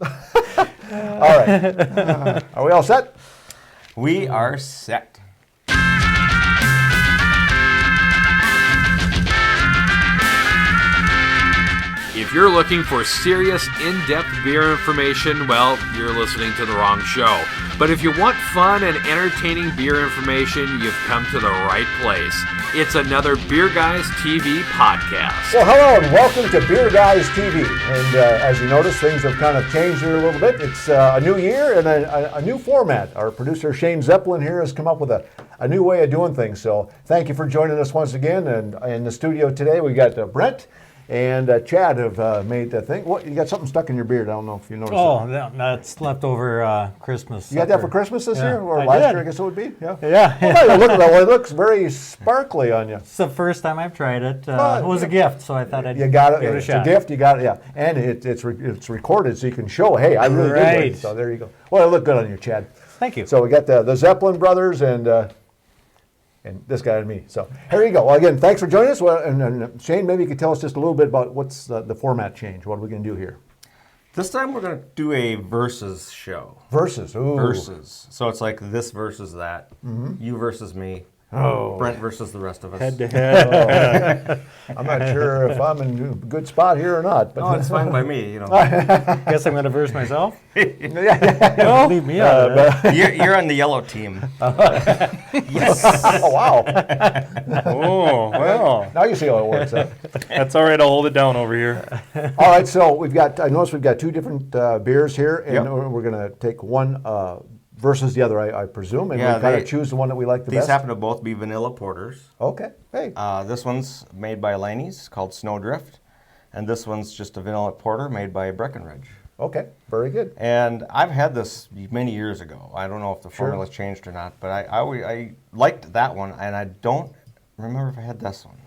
All right. Are we all set? We are set. If you're looking for serious, in-depth beer information, well, you're listening to the wrong show. But if you want fun and entertaining beer information, you've come to the right place. It's another Beer Guys TV podcast. Well, hello and welcome to Beer Guys TV. And as you notice, things have kind of changed here a little bit. It's a new year and a new format. Our producer Shane Zeppelin here has come up with a new way of doing things. So thank you for joining us once again. And in the studio today, we got Brent and Chad have made the thing. What, you got something stuck in your beard? I don't know if you noticed. Oh, that's leftover Christmas. You got that for Christmas this year? Or last year, I guess it would be? Yeah. Yeah. Well, look at that. Well, it looks very sparkly on you. It's the first time I've tried it. It was a gift, so I thought I'd give it a shot. It's a gift, you got it, yeah. And it's recorded, so you can show, hey, I really did it. So there you go. Well, it looked good on you, Chad. Thank you. So we got the Zeppelin brothers and this guy and me. So here you go. Well, again, thanks for joining us. Well, and Shane, maybe you could tell us just a little bit about what's the format change. What are we going to do here? This time we're going to do a versus show. Versus. Ooh. Versus. So it's like this versus that. Mm-hmm. You versus me. Oh. Brent versus the rest of us. Head to head. I'm not sure if I'm in a good spot here or not. But no, it's fine by me. You know. Guess I'm going to verse myself. No. Leave me out of it. You're on the yellow team. Yes. Oh, wow. Oh, well. Now you see how it works. That's all right. I'll hold it down over here. All right, so I noticed we've got two different beers here, and we're going to take one versus the other, I presume, and we kind of choose the one that we like the best. These happen to both be vanilla porters. Okay. Hey. This one's made by Leinenkugel, called Snowdrift, and this one's just a vanilla porter made by Breckenridge. Okay, very good. And I've had this many years ago. I don't know if the formula's changed or not, but I liked that one, and I don't remember if I had this one.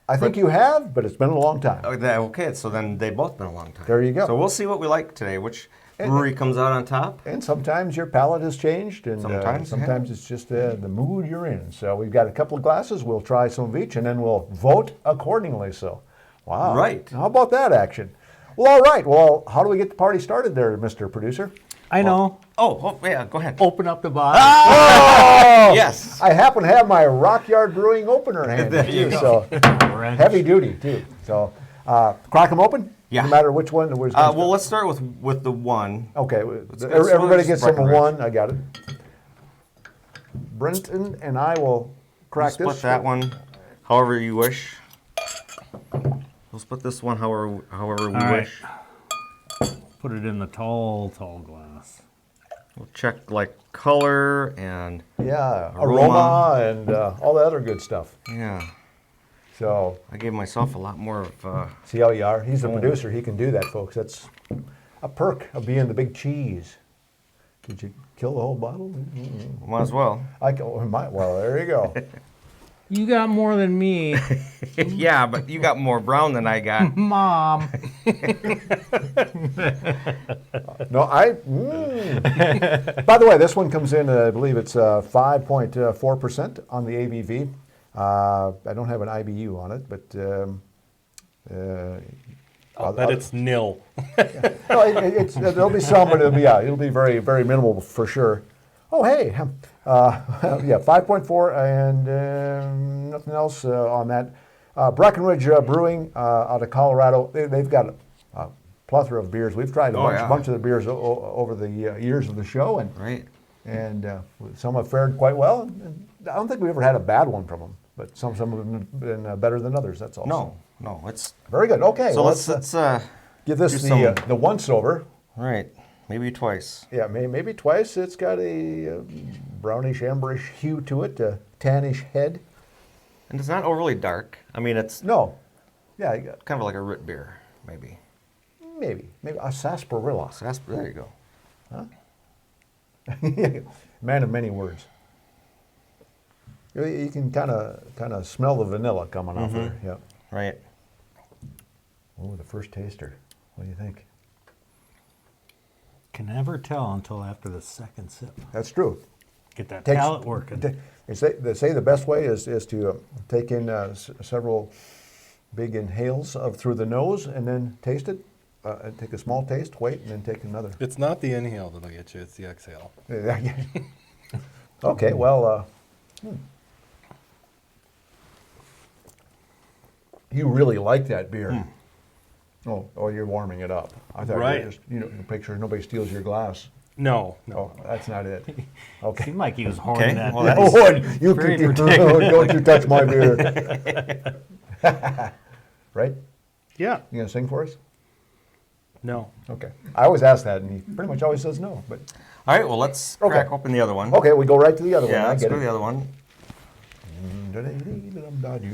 I think you have, but it's been a long time. Okay, so then they've both been a long time. There you go. So we'll see what we like today. Which brewery comes out on top? And sometimes your palate has changed, and sometimes it's just the mood you're in. So we've got a couple of glasses. We'll try some of each, and then we'll vote accordingly. So, wow. Right. How about that action? Well, all right. Well, how do we get the party started there, Mr. Producer? I know. Oh, yeah, go ahead. Open up the bottle. Oh! Yes. I happen to have my Rockyard Brewing opener handy, There you too, go. so heavy duty, too. So, crack them open? Yeah. No matter which one. Well, let's start with the one. Okay, go everybody just gets number Breckenridge. one. I got it. Brenton and I will crack Split this. that one however you wish. We'll split this one however we wish. Put it in the tall glass. We'll check like color and aroma and all the other good stuff. yeah. So I gave myself a lot more of. see how you are. He's the producer. He can do that, folks. That's a perk of being the big cheese. Did you kill the whole bottle? Might as well. Well, there you go. You got more than me, Yeah, but you got more brown than I got. Mom. No, By the way, this one comes in, I believe it's 5.4% on the ABV. I don't have an IBU on it, but I'll bet it's nil. no, there'll be some, but it'll be very, very minimal for sure. Oh, hey, 5.4 and nothing else on that. Breckenridge Brewing out of Colorado, they've got a plethora of beers. We've tried a bunch of the beers over the years of the show, and some have fared quite well. And I don't think we ever had a bad one from them, but some of them have been better than others. That's all. No, it's very good. Okay, so well, let's give this the once over. Right, maybe twice. Yeah, maybe twice. It's got a brownish, amberish hue to it, a tannish head. And it's not overly dark. I mean, it's No, yeah, kind of like a root beer, maybe. maybe a sarsaparilla. There you go. Man of many words. You can kind of smell the vanilla coming off there. Yeah. Right. Oh, the first taster. What do you think? Can never tell until after the second sip. That's true. Get that palate working. They say the best way is to take in several big inhales through the nose and then taste it. take a small taste, wait, and then take another. It's not the inhale that'll get you, it's the exhale. Okay, well, you really like that beer. Oh, you're warming it up. I thought Right. you were just, make sure nobody steals your glass. No. Oh, that's not it. Okay. Seemed like he was holding that. well, that's- Oh, you very can, don't you touch my beer. Right? Yeah. You gonna sing for us? No. Okay. I always ask that, and he pretty much always says no. But All right, well, let's crack open the other one. okay, we go right to the other one. Yeah, I let's get go to the it. other one.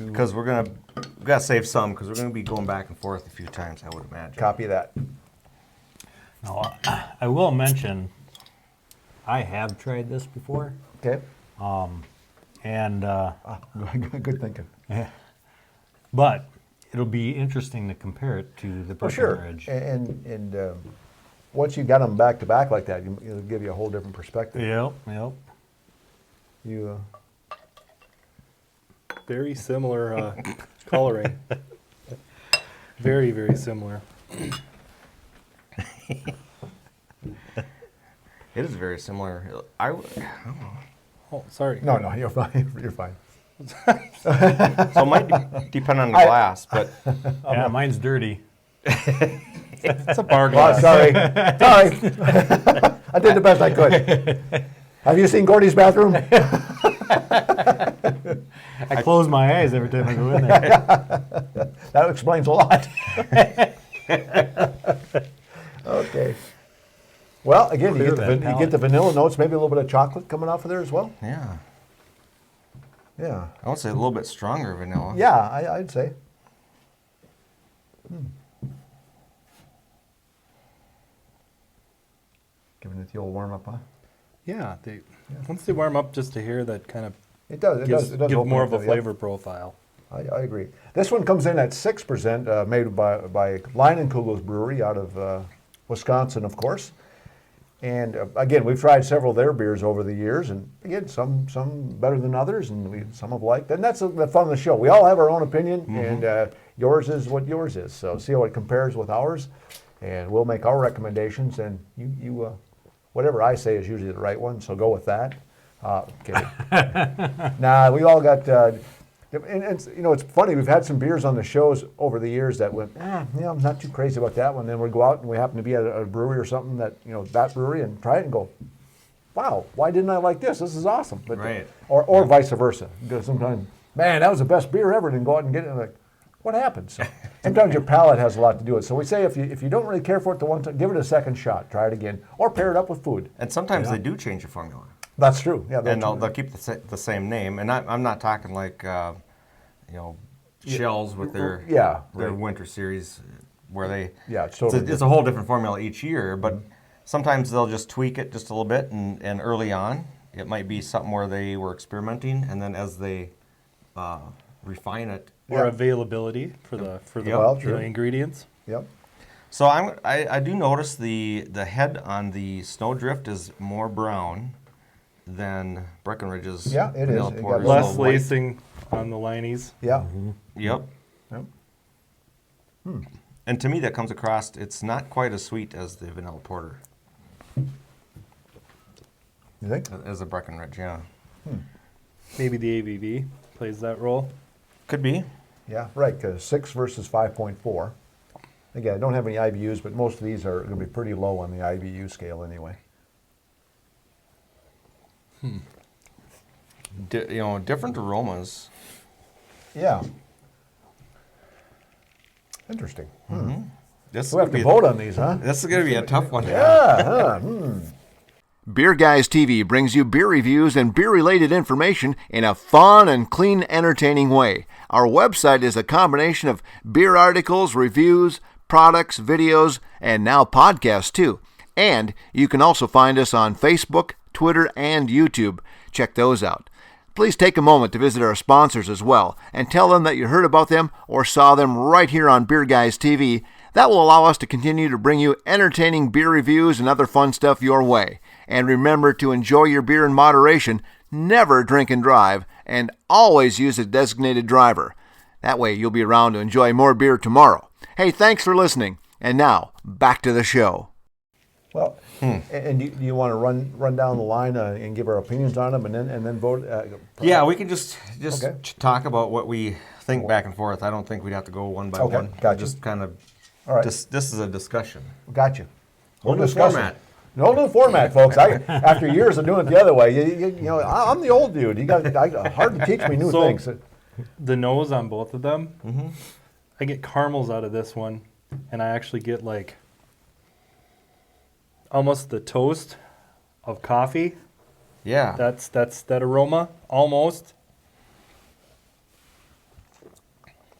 Because we gotta save some because we're gonna be going back and forth a few times, I would imagine. Copy that. Now, I will mention, I have tried this before, Okay. and Good thinking. but it'll be interesting to compare it to the For sure. Breckenridge. And once you got them back to back like that, it'll give you a whole different perspective. Yep. You. Very similar coloring. Very, very similar. It is very similar. I don't know. Oh, sorry. No, you're fine. You're fine. So it might depend on the glass, but Yeah, mine's dirty. It's a bar Oh, glass. sorry. Sorry. I did the best I could. Have you seen Gordy's bathroom? I close my eyes every time I go in there. That explains a lot. Okay. Well, again, you Clear that get the vanilla notes, maybe a little bit of chocolate coming off of there as well. yeah. Yeah. I would say a little bit stronger vanilla. Yeah, I'd say. Giving it the old warm up, huh? Yeah, once they warm up, just to hear that kind of It does. It does. It does give open more up of a the- flavor profile. I agree. This one comes in at 6%, made by Leinenkugel Brewery out of Wisconsin, of course. And again, we've tried several of their beers over the years, and again, some better than others, and some have liked. And that's the fun of the show. We all have our own opinion, and yours is what yours is. So see how it compares with ours, and we'll make our recommendations. And you whatever I say is usually the right one, so go with that. Kidding. Nah, we all got. And it's funny. We've had some beers on the shows over the years that went, I'm not too crazy about that one. Then we go out and we happen to be at a brewery or something that brewery and try it and go, wow, why didn't I like this? This is awesome. But, Right. Or vice versa. Because sometimes, man, that was the best beer ever. And then go out and get it. And like, what happened? So sometimes your palate has a lot to do with it. So we say if you don't really care for it the one time, give it a second shot. Try it again, or pair it up with food. And sometimes they do change the formula. That's true. Yeah. And they'll keep the same name. And I'm not talking like, Shells with their right. winter series where they It's totally it's a whole different formula each year, but sometimes they'll just tweak it just a little bit, and early on it might be something where they were experimenting, and then as they refine it. Or availability for the Well, true. ingredients. Yep. So I do notice the head on the Snowdrift is more brown than Breckenridge's Yeah, it is. Vanilla It got Porter. a Less little lacing on the lineys. Yeah. Yep. Yep. And to me, that comes across, it's not quite as sweet as the Vanilla Porter, You think? as a Breckenridge, yeah. Maybe the ABV plays that role. Could be. Yeah, right, because 6 versus 5.4. Again, I don't have any IBUs, but most of these are going to be pretty low on the IBU scale anyway. Different aromas. Yeah. Interesting. This We'll have to vote on these, huh? This is going to be a tough one. Yeah. Beer Guys TV brings you beer reviews and beer-related information in a fun and clean, entertaining way. Our website is a combination of beer articles, reviews, products, videos, and now podcasts too. And you can also find us on Facebook, Twitter, and YouTube. Check those out. Please take a moment to visit our sponsors as well and tell them that you heard about them or saw them right here on Beer Guys TV. That will allow us to continue to bring you entertaining beer reviews and other fun stuff your way. And remember to enjoy your beer in moderation, never drink and drive, and always use a designated driver. That way you'll be around to enjoy more beer tomorrow. Hey, thanks for listening. And now, back to the show. Well, and do you want to run down the line and give our opinions on them, and then vote? Yeah, we can just Okay. talk about what we think back and forth. I don't think we'd have to go one by Okay, one. gotcha. Just kind of, All right. this is a discussion. Gotcha. Whole new discuss it. format. No new format, folks. After years of doing it the other way, you know, I'm the old dude. You got hard to teach me new So- things. The nose on both of them, I get caramels out of this one, and I actually get like almost the toast of coffee. Yeah. That's that aroma, almost.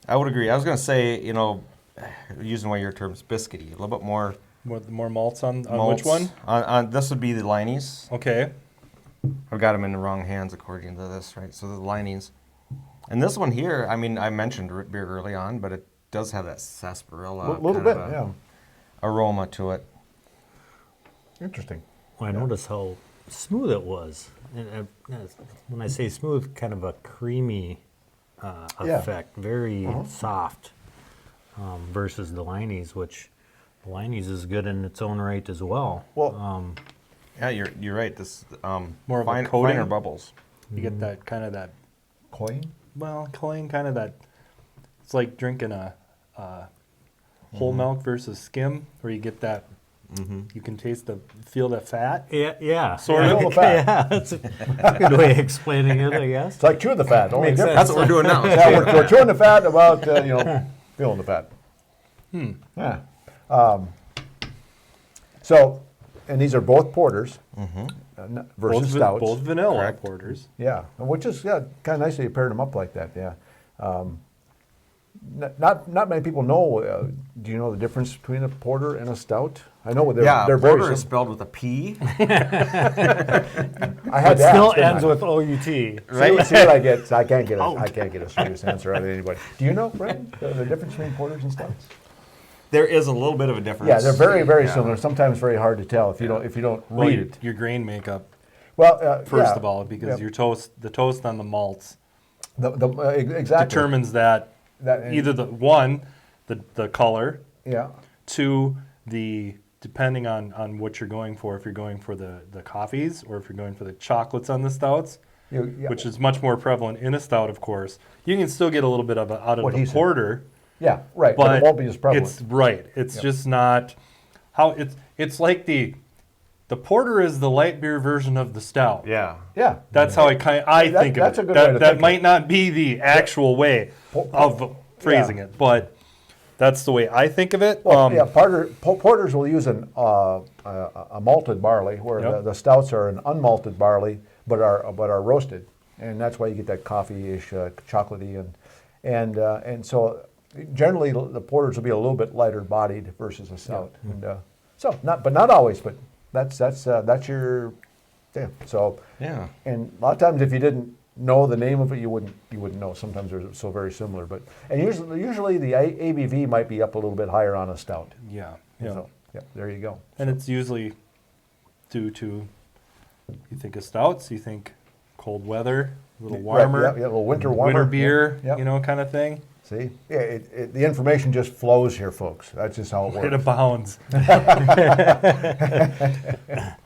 I would agree. I was going to say, you know, using one of your terms, biscuity, a little bit more More malts on malts. which one? On this would be the Leine's. Okay. I've got them in the wrong hands according to this, right? So the Leine's. And this one here, I mean, I mentioned root beer early on, but it does have that sarsaparilla A little kind bit, of yeah. aroma to it. Interesting. Well, I noticed how smooth it was. And when I say smooth, kind of a creamy Yeah. effect, very soft versus the Leine's, which the Leine's is good in its own right as well. Well, Yeah, you're right. This More of a coating? finer bubbles. You get that kind of that, coin. clean kind of that. It's like drinking a whole milk versus skim, where you get that. You can feel the fat. Yeah. Sort of. Feel the fat. Yeah, that's a good way of explaining it, I guess. It's like chewing the fat. Only Makes difference. That's what we're doing now. Yeah, we're chewing the fat about feeling the fat. Yeah. So, and these are both porters versus stouts. Both vanilla Correct. porters. Yeah, which is kind of nice that you paired them up like that. Yeah. Not many people know. Do you know the difference between a porter and a stout? I know they're very. porter is spelled with a P. I had It to still ask, didn't ends I? with OUT. See what I get? I can't get a serious answer out of anybody. Do you know, Brent, the difference between porters and stouts? There is a little bit of a difference. Yeah, they're very similar. Sometimes very hard to tell if you don't Well, read it. your grain makeup, Well, first yeah, of all, because yeah. the toast on the malts exactly determines that either the color, Yeah. two, depending on what you're going for, if you're going for the coffees or if you're going for the chocolates on the stouts, Yeah. which is much more prevalent in a stout, of course. You can still get a little bit of it out of What the he said. porter, Yeah, right. But but it won't be as prevalent. It's right. It's just not how it's like the porter is the light beer version of the stout. Yeah. Yeah. That's how I think of that's it. a good way to That think of might not be the actual way of phrasing it, but that's the way I think of it. Well, yeah, porters will use a malted barley, where Yep. the stouts are an unmalted barley, but are roasted, and that's why you get that coffee-ish, chocolatey, and so generally the porters will be a little bit lighter bodied versus a stout, and but not always, but that's your So Yeah. and a lot of times if you didn't know the name of it, you wouldn't know. Sometimes they're so very similar, but usually the ABV might be up a little bit higher on a stout. yeah. So, yeah, there you go. And it's usually due to, you think of stouts, you think cold weather, a little warmer, Right, yeah, a little winter warmer. winter beer, Yeah. kind of thing. See, yeah, the information just flows here, folks. That's just how it It works. abounds.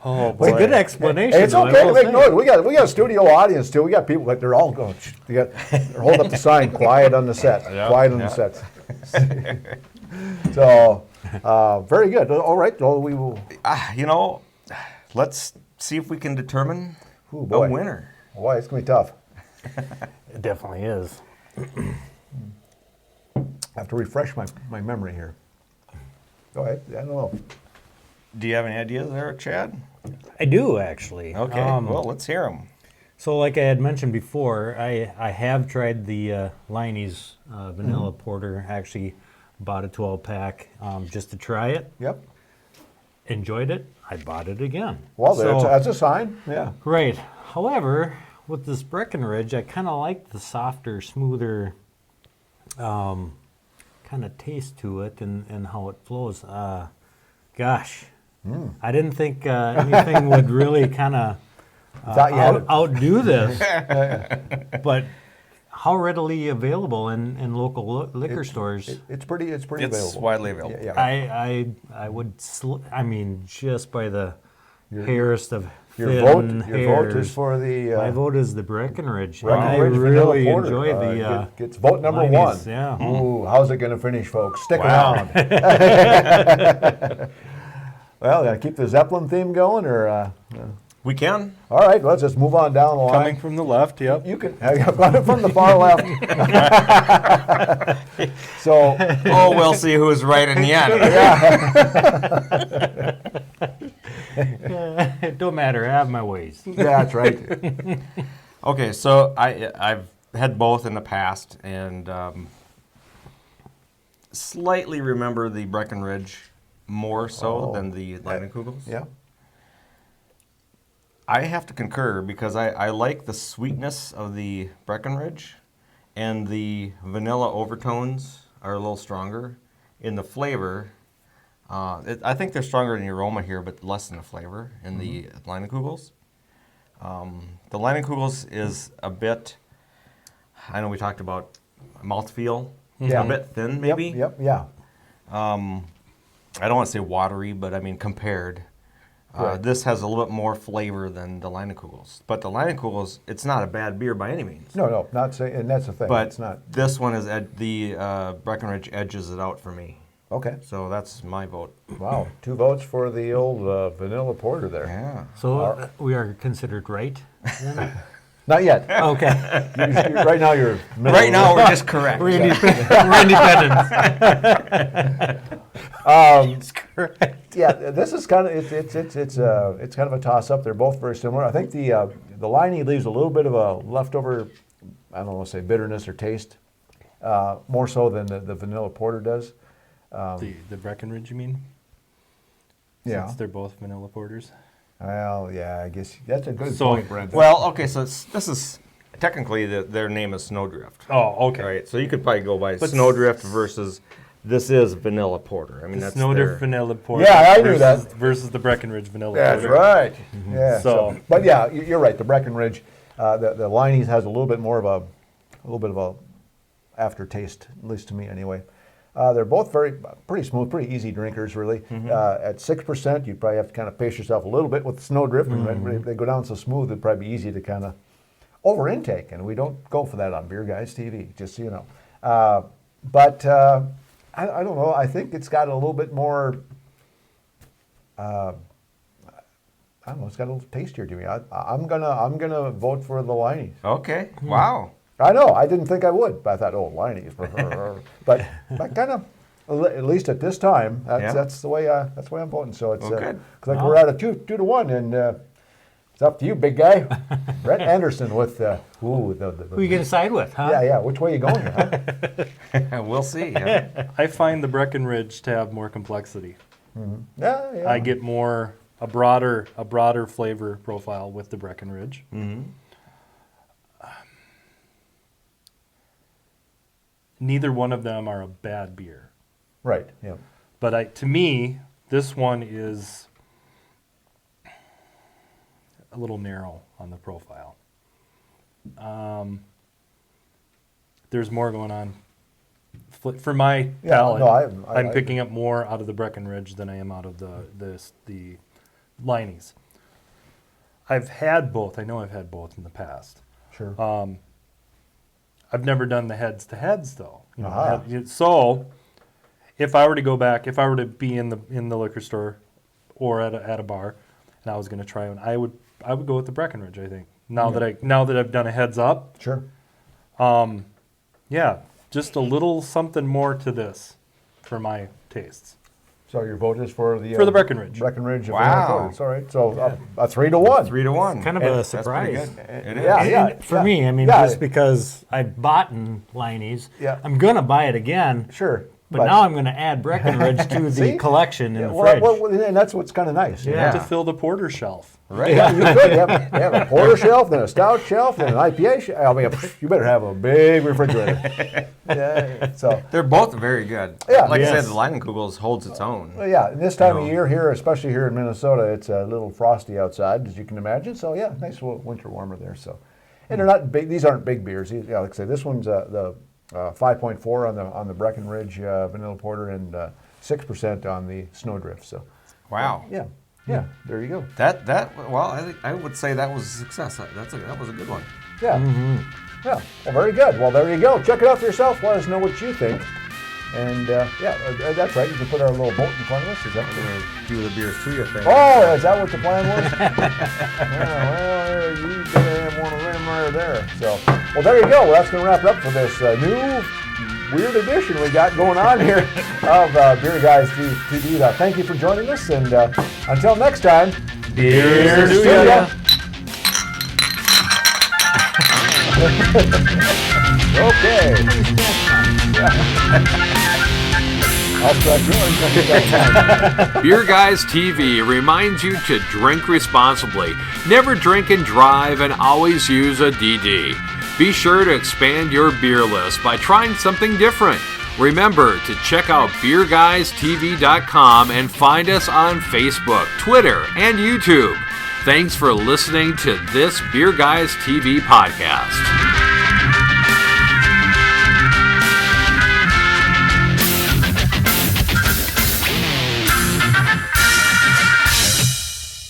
Oh It's a boy. good explanation. Hey, it's though, I okay to will make say. noise. We got a studio audience too. We got people like they're all going. They're holding up the sign, "Quiet on the set." Quiet on the set. So, very good. All right. Well, we will. Let's see if we can determine Ooh, a boy. winner. Boy, it's gonna be tough. It definitely is. I have to refresh my memory here. Go ahead. I don't know. Do you have any ideas there, Chad? I do, actually. Okay. Well, let's hear them. So like I had mentioned before, I have tried the Leine's Vanilla Porter. I actually bought a 12-pack just to try it. Yep. Enjoyed it. I bought it again. Well, So- that's a sign. Yeah. Right. However, with this Breckenridge, I kind of like the softer, smoother kind of taste to it and how it flows. Gosh, I didn't think anything would really kind of Thought you had it. outdo this. But how readily available in local liquor stores? It's pretty It's available. widely available. Yeah. I would. I mean, just by the hairest of Your thin vote hairs. is for the My vote is the Breckenridge. Breckenridge I Vanilla really Porter. enjoy the. Gets vote number Liney's, one. yeah. Ooh, how's it going to finish, folks? Stick Wow. around. Well, keep the Zeppelin theme going, or We can. all right. Let's just move on down the line. Coming from the left, yep. You can have got it from the far left. So Oh, we'll see who's right in the end. It don't matter. I have my ways. yeah, that's right. Okay, so I've had both in the past, and slightly remember the Breckenridge more so than the Leinenkugels. Yeah. I have to concur because I like the sweetness of the Breckenridge, and the vanilla overtones are a little stronger in the flavor. I think they're stronger in the aroma here, but less in the flavor in the Leinenkugels. The Leinenkugels is a bit, I know we talked about mouthfeel, Yeah. a bit thin maybe. Yep. Yeah. I don't want to say watery, but I mean compared. Right. This has a little bit more flavor than the Leinenkugels. But the Leinenkugels, it's not a bad beer by any means. No, not saying, and that's the thing. But It's not this one is the Breckenridge edges it out for me. okay. So that's my vote. Wow, 2 votes for the old vanilla porter there. Yeah. So we are considered right. Not yet. Okay. Right now, you're middle Right of now, we're just correct. We're independent. Yeah, this is kind of it's kind of a toss up. They're both very similar. I think the Liney leaves a little bit of a leftover, I don't want to say bitterness or taste, more so than the vanilla porter does. The Breckenridge, you mean? Yeah. Since they're both vanilla porters. Well, yeah, I guess that's a good So- point, Brent. Well, okay, so this is technically their name is Snowdrift. Oh, okay. Right, so you could probably go by But Snowdrift versus this is vanilla porter. I mean, that's Snowdrift their, vanilla porter. Yeah, I knew that. Versus the Breckenridge vanilla That's porter. right. Yeah. So- but yeah, you're right. The Breckenridge, the Liney's has a little bit more of a aftertaste, at least to me anyway. They're both pretty smooth, pretty easy drinkers, really. At 6%, you probably have to kind of pace yourself a little bit with Snowdrift. And when they go down so smooth, it'd probably be easy to kind of over intake, and we don't go for that on Beer Guys TV, just so you know. But I don't know. I think it's got a little bit more. I don't know. It's got a little tastier to me. I'm gonna vote for the Liney's. Okay, wow. I know. I didn't think I would, but I thought, oh, Liney's. but kind of, at least at this time, that's the way I'm voting. So it's Well, good. looks like we're at a 2-2-1, and it's up to you, big guy, Brett Anderson with Who you gonna side with, huh? yeah. Which way you going? Huh? We'll see. Yeah. I find the Breckenridge to have more complexity. Yeah. I get a broader flavor profile with the Breckenridge. Neither one of them are a bad beer, Right. Yeah. but to me, this one is a little narrow on the profile. There's more going on. For my Yeah, palate, no, I'm picking up more out of the Breckenridge than I am out of the Liney's. I've had both. I know I've had both in the past. Sure. I've never done the heads to heads though. Ah. So if I were to go back, if I were to be in the liquor store or at a bar, and I was going to try one, I would go with the Breckenridge. I think now that I've done a heads up, Sure. yeah, just a little something more to this for my tastes. So your vote is for the Breckenridge. Breckenridge. Wow. It's all right. So a 3-1. 3-1. Kind of a surprise. It is. Yeah. For me, I mean, Yeah. just because I bought in Liney's, Yeah. I'm gonna buy it again. Sure. But now I'm gonna add Breckenridge to the See? collection in the Well, fridge. and that's what's kind of nice. Yeah. To fill the porter shelf. Right. Yeah, you could. You have a porter shelf, then a stout shelf, then an IPA shelf. I mean, you better have a big refrigerator. Yeah, so, They're both very good. Yeah. Like I Yes. said, the Leinenkugels holds its own. well, yeah, and this time of No. year here, especially here in Minnesota, it's a little frosty outside, as you can imagine. So, yeah, nice little winter warmer there. So, And they're not big. These aren't big beers. Like I say, this one's the 5.4 on the Breckenridge Vanilla Porter and 6% on the Snowdrift. So, Wow. yeah, there you go. I would say that was a success. That was a good one. Yeah. Yeah. Well, very good. Well, there you go. Check it out for yourself. Let us know what you think. And that's right. You can put our little vote in front of us. Is that I'm gonna do the beers to you thing. Oh, is that what the plan was? Well, you did have one of them right there. So, well, there you go. Well, that's going to wrap it up for this new weird edition we got going on here of Beer Guys TV. Thank you for joining us, and until next time, Beers to to ya. Okay. I'll start yours. Beer Guys TV reminds you to drink responsibly, never drink and drive, and always use a DD. Be sure to expand your beer list by trying something different. Remember to check out BeerGuysTV.com and find us on Facebook, Twitter, and YouTube. Thanks for listening to this Beer Guys TV podcast.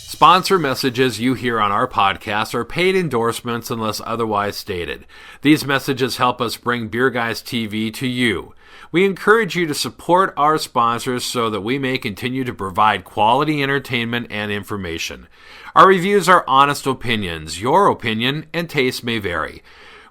Sponsor messages you hear on our podcast are paid endorsements unless otherwise stated. These messages help us bring Beer Guys TV to you. We encourage you to support our sponsors so that we may continue to provide quality entertainment and information. Our reviews are honest opinions. Your opinion and taste may vary.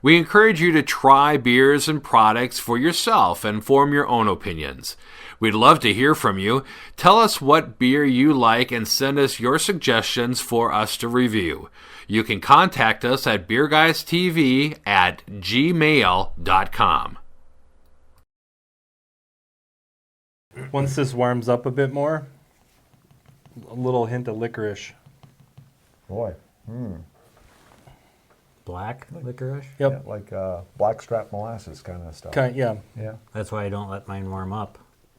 We encourage you to try beers and products for yourself and form your own opinions. We'd love to hear from you. Tell us what beer you like and send us your suggestions for us to review. You can contact us at beerguystv@gmail.com. Once this warms up a bit more, a little hint of licorice. Boy. Black licorice? Yep. Yeah, like blackstrap molasses kind of stuff. Yeah. Yeah. That's why I don't let mine warm up.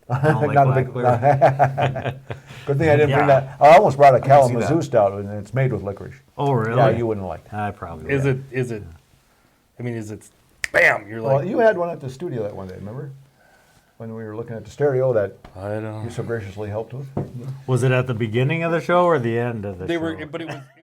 I don't like Not a black big. beer. Good thing I didn't bring Yeah. that. I almost brought a see that. Kalamazoo stout, and it's made with licorice. Oh, really? Yeah, you wouldn't like. I probably Is would. it? Is it? I mean, is it? Bam! You're Well, like. you had one at the studio that one day, remember? When we were looking at the stereo that I don't. you so graciously helped with. Was it at the beginning of the show or the end of the They show? were, but it was.